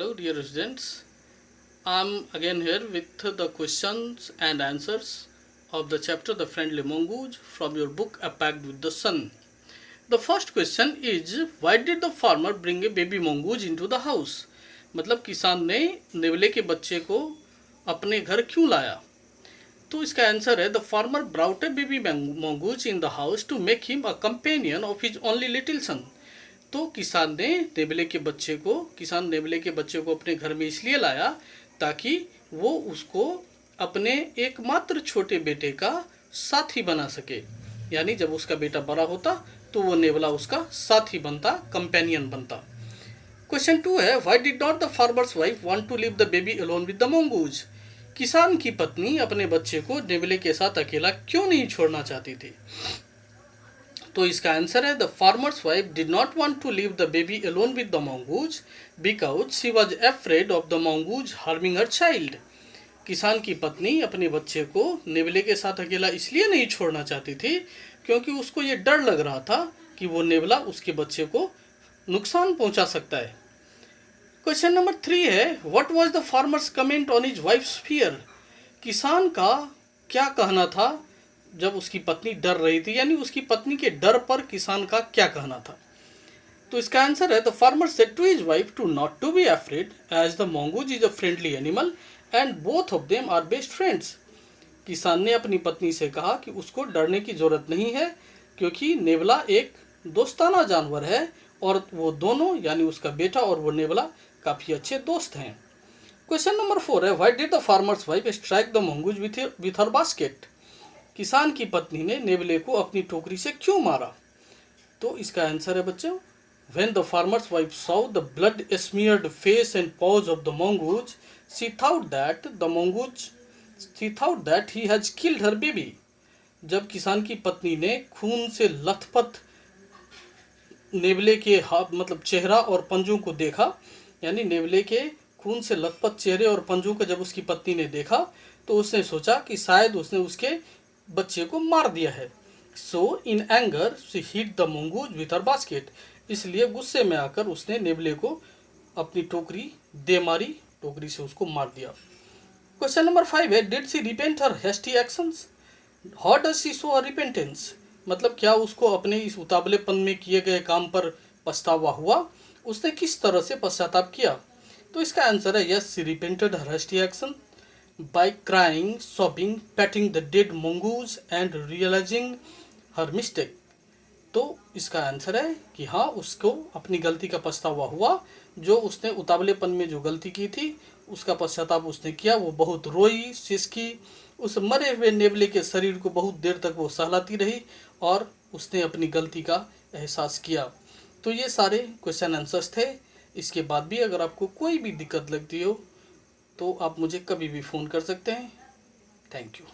Hello dear students, I am again here with the questions and answers of the chapter The Friendly Mongoose from your book A Pact with the Sun. The first question is, why did the farmer bring a baby mongoose into the house? मतलब किसान ने नेवले के बच्चे को अपने घर क्यों लाया? तो इसका आंसर है, the farmer brought A baby mongoose in the house to make him a companion of his only little son. तो किसान नेवले के बच्चे को अपने घर में इसलिए लाया ताकि वो उसको अपने एकमात्र छोटे बेटे का साथी बना सके। यानी जब उसका बेटा बड़ा होता तो वो नेवला उसका साथी बनता, कंपेनियन बनता। क्वेश्चन 2 है, why did not the farmer's wife want to leave the baby alone with the mongoose? किसान की पत्नी अपने बच्चे को नेवले के साथ अकेला क्यों नहीं छोड़ना चाहती थी? तो इसका आंसर है, the farmer's wife did not want to leave the baby alone with the mongoose because she was afraid of the mongoose harming her child. किसान की पत्नी अपने बच्चे को नेवले के साथ अकेला इसलिए नहीं छोड़ना चाहती थी क्योंकि उसको ये डर लग रहा था कि वो नेवला उसके बच्चे को नुकसान पहुंचा सकता है। क्वेश्चन नंबर 3 है, what was the farmers comment on his wives fear? किसान का क्या कहना था जब उसकी पत्नी डर रही थी, यानी उसकी पत्नी के डर पर किसान का क्या कहना था? तो इसका आंसर है, the farmer said to his wife to not to be afraid as the mongoose is a friendly animal and both of them are best friends. किसान ने अपनी पत्नी से कहा कि उसको डरने की जरूरत नहीं है क्योंकि नेवला एक दोस्ताना जानवर है और वो दोनों यानी उसका बेटा और वो नेवला काफ़ी अच्छे दोस्त हैं। क्वेश्चन नंबर 4 है, why did the farmer's wife strike the mongoose with her basket? किसान की पत्नी ने नेवले को अपनी टोकरी से क्यों मारा? तो इसका आंसर है बच्चों, when the farmer's wife saw the blood smeared face and paws of the mongoose, she thought that he has killed her baby. जब किसान की पत्नी ने खून से लथपथ नेवले के मतलब चेहरा और पंजों को देखा, यानी नेवले के खून से लथपथ चेहरे और पंजों को जब उसकी पत्नी ने देखा तो उसने सोचा कि शायद उसने उसके बच्चे को मार दिया है। So in anger she hit the mongoose with her basket. इसलिए गुस्से में आकर उसने नेवले को अपनी टोकरी दे मारी, टोकरी से उसको मार दिया। क्वेश्चन नंबर 5 है, did she repent her hasty actions? How does she show her repentance? मतलब क्या उसको अपने इस उतावलेपन में किए गए काम पर पछतावा हुआ? उसने किस तरह से पश्चाताप किया? तो इसका आंसर है, yes she repented her hasty action by crying, sobbing, patting the dead mongoose and realizing her mistake। तो इसका आंसर है कि हाँ, उसको अपनी गलती का पछतावा हुआ। जो उसने उतावलेपन में जो गलती की थी उसका पश्चाताप उसने किया। वो बहुत रोई, सिसकी, उस मरे हुए नेवले के शरीर को बहुत देर तक वो सहलाती रही और उसने अपनी गलती का एहसास किया। तो ये सारे क्वेश्चन आंसर्स थे। इसके बाद भी अगर आपको कोई भी दिक्कत लगती हो तो आप मुझे कभी भी फ़ोन कर सकते हैं। Thank you.